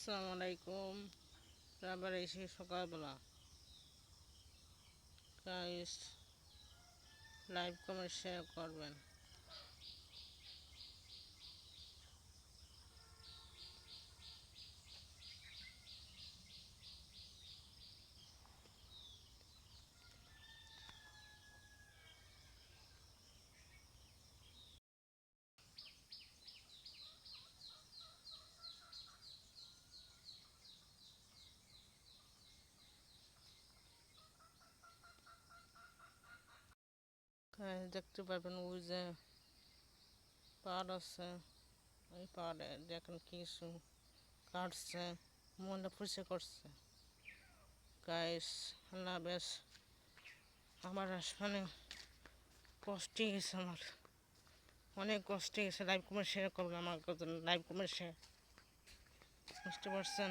আসসালামু আলাইকুম। আবার এসে সকালবেলা গাইস লাইভ কমেন্ট শেয়ার করবেন। দেখতে পাবেন ওই যে পাহাড় আছে, ওই পাহাড়ে দেখেন কিছু কাটছে, মনে পুষে করছে। গাইস আল্লাহ বেশ আমার আসমানে কষ্টে গেছে, আমার অনেক কষ্টে গেছে। লাইভ কমেন্ট শেয়ার করবেন, আমার লাইভ কমেন্ট শেয়ার বুঝতে পারছেন।